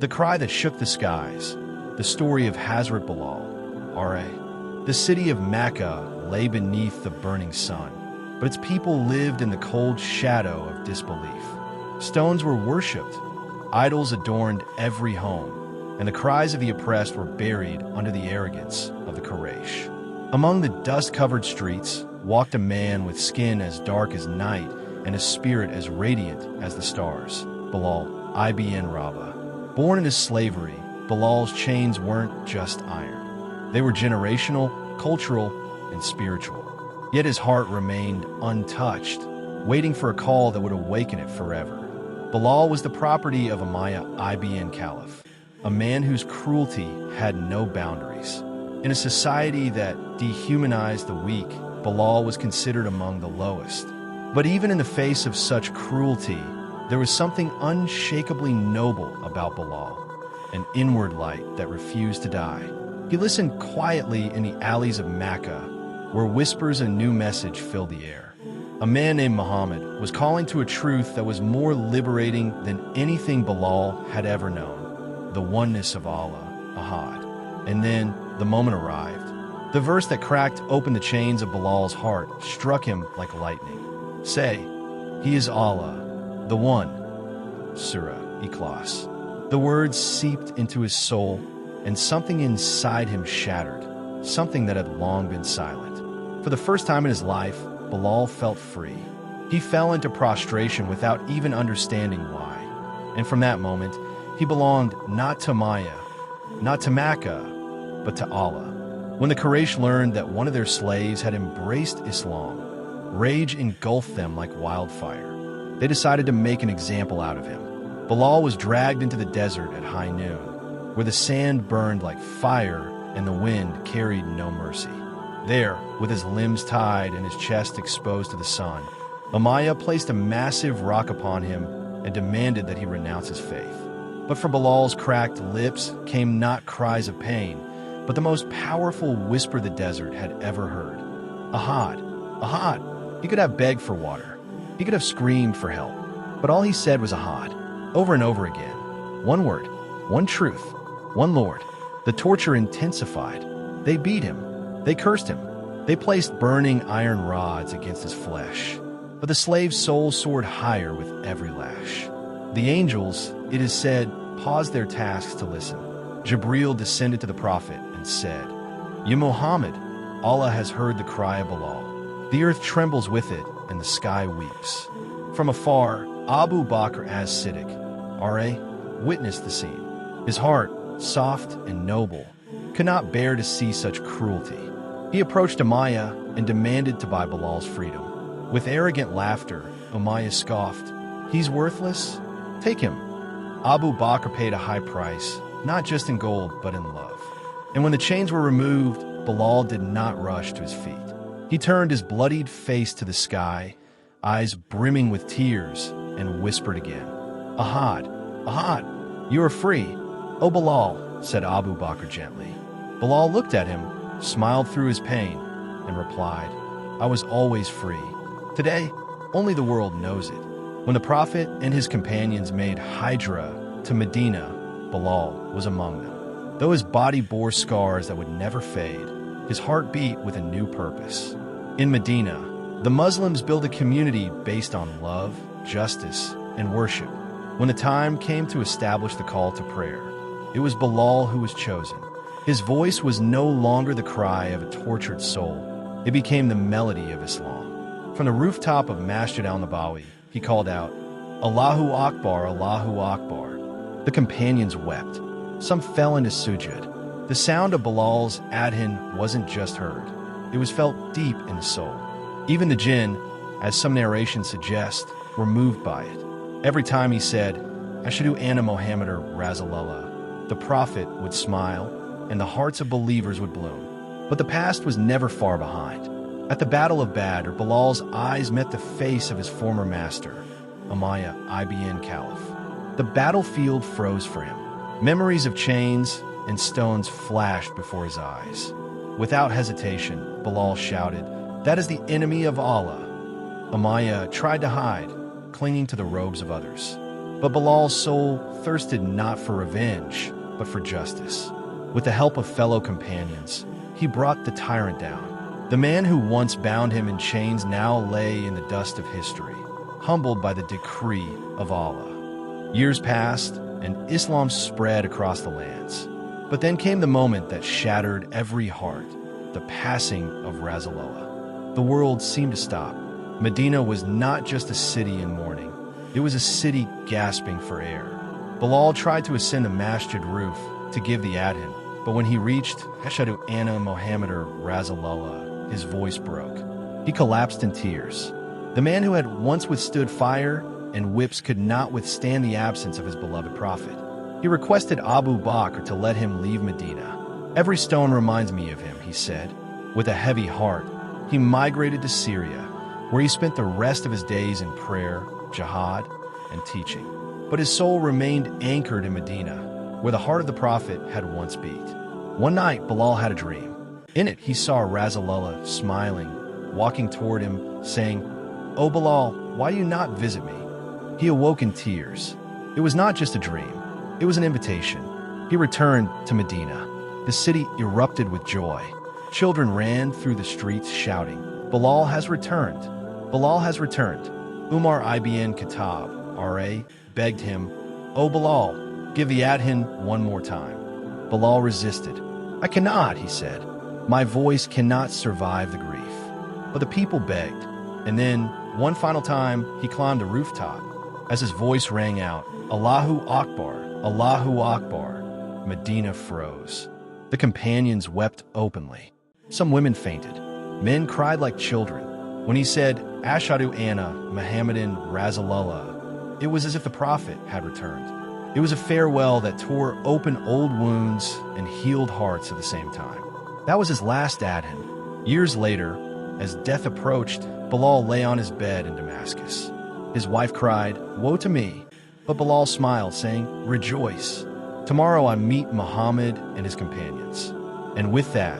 The cry that shook the skies, the story of Hazrat Bilal, R.A. The city of Makkah lay beneath the burning sun, but its people lived in the cold shadow of disbelief. Stones were worshipped, idols adorned every home, and the cries of the oppressed were buried under the arrogance of the Quraysh. Among the dust-covered streets walked a man with skin as dark as night and a spirit as radiant as the stars, Bilal ibn Rabah. Born into slavery, Bilal's chains weren't just iron. They were generational, cultural, and spiritual. Yet his heart remained untouched, waiting for a call that would awaken it forever. Bilal was the property of Umayyah ibn Khalaf, a man whose cruelty had no boundaries. In a society that dehumanized the weak, Bilal was considered among the lowest. But even in the face of such cruelty, there was something unshakably noble about Bilal, an inward light that refused to die. He listened quietly in the alleys of Makkah, where whispers a new message filled the air. A man named Muhammad was calling to a truth that was more liberating than anything Bilal had ever known: the oneness of Allah, Adhan. And then the moment arrived. The verse that cracked open the chains of Bilal's heart struck him like lightning. Say, He is Allah, the One. Surah Ikhlas. The words seeped into his soul, and something inside him shattered, something that had long been silent. For the first time in his life, Bilal felt free. He fell into prostration without even understanding why. And from that moment, he belonged not to Maya, not to Makkah, but to Allah. When the Quraysh learned that one of their slaves had embraced Islam, rage engulfed them like wildfire. They decided to make an example out of him. Bilal was dragged into the desert at high noon, where the sand burned like fire and the wind carried no mercy. There, with his limbs tied and his chest exposed to the sun, Umayyah placed a massive rock upon him and demanded that he renounce his faith. But from Bilal's cracked lips came not cries of pain, but the most powerful whisper the desert had ever heard. Ahad, Ahad. He could have begged for water. He could have screamed for help. But all he said was Ahad, over and over again. One word, one truth, one Lord. The torture intensified. They beat him. They cursed him. They placed burning iron rods against his flesh. But the slave's soul soared higher with every lash. The angels, it is said, paused their tasks to listen. Jibreel descended to the prophet and said, "Ya Muhammad, Allah has heard the cry of Bilal. The earth trembles with it, and the sky weeps." From afar, Abu Bakr as-Siddiq, R.A., witnessed the scene. His heart, soft and noble, could not bear to see such cruelty. He approached Umayyah and demanded to buy Bilal's freedom. With arrogant laughter, Umayyah scoffed, "He's worthless? Take him." Abu Bakr paid a high price, not just in gold, but in love. And when the chains were removed, Bilal did not rush to his feet. He turned his bloodied face to the sky, eyes brimming with tears, and whispered again, "Ahad, Ahad, you are free." "O Bilal," said Abu Bakr gently. Bilal looked at him, smiled through his pain, and replied, "I was always free. Today, only the world knows it." When the Prophet and his companions made Hijrah to Medina, Bilal was among them. Though his body bore scars that would never fade, his heart beat with a new purpose. In Medina, the Muslims built a community based on love, justice, and worship. When the time came to establish the call to prayer, it was Bilal who was chosen. His voice was no longer the cry of a tortured soul. It became the melody of Islam. From the rooftop of Masjid al-Nabawi, he called out, "Allahu Akbar, Allahu Akbar." The companions wept. Some fell into sujud. The sound of Bilal's Adhan wasn't just heard. It was felt deep in the soul. Even the jinn, as some narrations suggest, were moved by it. Every time he said, "Ashhadu anna Muhammadar Rasulullah," the Prophet would smile, and the hearts of believers would bloom. But the past was never far behind. At the Battle of Badr, Bilal's eyes met the face of his former master, Umayyah ibn Khalaf. The battlefield froze for him. Memories of chains and stones flashed before his eyes. Without hesitation, Bilal shouted, "That is the enemy of Allah." Umayyah tried to hide, clinging to the robes of others. But Bilal's soul thirsted not for revenge, but for justice. With the help of fellow companions, he brought the tyrant down. The man who once bound him in chains now lay in the dust of history, humbled by the decree of Allah. Years passed, and Islam spread across the lands. But then came the moment that shattered every heart, the passing of Rasulullah. The world seemed to stop. Medina was not just a city in mourning. It was a city gasping for air. Bilal tried to ascend the masjid roof to give the adhan, but when he reached Ashhadu anna Muhammadar Rasulullah, his voice broke. He collapsed in tears. The man who had once withstood fire and whips could not withstand the absence of his beloved prophet. He requested Abu Bakr to let him leave Medina. "Every stone reminds me of him," he said. With a heavy heart, he migrated to Syria, where he spent the rest of his days in prayer, jihad, and teaching. But his soul remained anchored in Medina, where the heart of the prophet had once beat. One night, Bilal had a dream. In it, he saw Rasulullah smiling, walking toward him, saying, "O Bilal, why do you not visit me?" He awoke in tears. It was not just a dream. It was an invitation. He returned to Medina. The city erupted with joy. Children ran through the streets shouting, "Bilal has returned! Bilal has returned!" Umar ibn Khattab, R.A., begged him, "O Bilal, give the adhan one more time." Bilal resisted. "I cannot," he said. "My voice cannot survive the grief." But the people begged. And then, one final time, he climbed a rooftop. As his voice rang out, "Allahu Akbar, Allahu Akbar," Medina froze. The companions wept openly. Some women fainted. Men cried like children. When he said, "Ashhadu anna Muhammadan Rasulullah," it was as if the prophet had returned. It was a farewell that tore open old wounds and healed hearts at the same time. That was his last adhan. Years later, as death approached, Bilal lay on his bed in Damascus. His wife cried, "Woe to me!" But Bilal smiled, saying, "Rejoice. Tomorrow I meet Muhammad and his companions." And with that,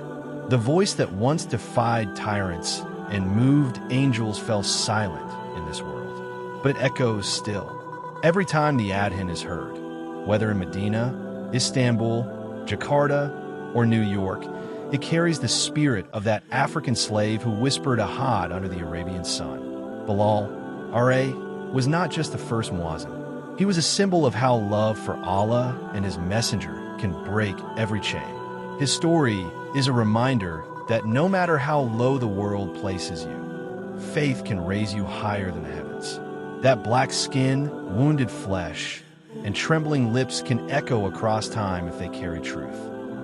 the voice that once defied tyrants and moved angels fell silent in this world. But it echoes still. Every time the adhan is heard, whether in Medina, Istanbul, Jakarta, or New York, it carries the spirit of that African slave who whispered ahad under the Arabian sun. Bilal, R.A., was not just the first muazzin. He was a symbol of how love for Allah and his messenger can break every chain. His story is a reminder that no matter how low the world places you, faith can raise you higher than the heavens. That black skin, wounded flesh, and trembling lips can echo across time if they carry truth.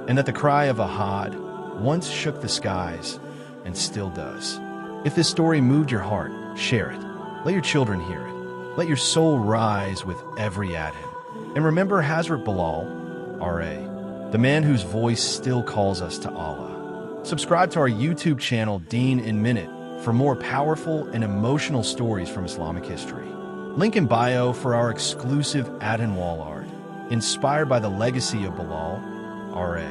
And that the cry of ahad once shook the skies and still does. If this story moved your heart, share it. Let your children hear it. Let your soul rise with every adhan. And remember Hazrat Bilal, R.A., the man whose voice still calls us to Allah. Subscribe to our YouTube channel, Deeninminute, for more powerful and emotional stories from Islamic history. Link in bio for our exclusive adhan wall art, inspired by the legacy of Bilal, R.A.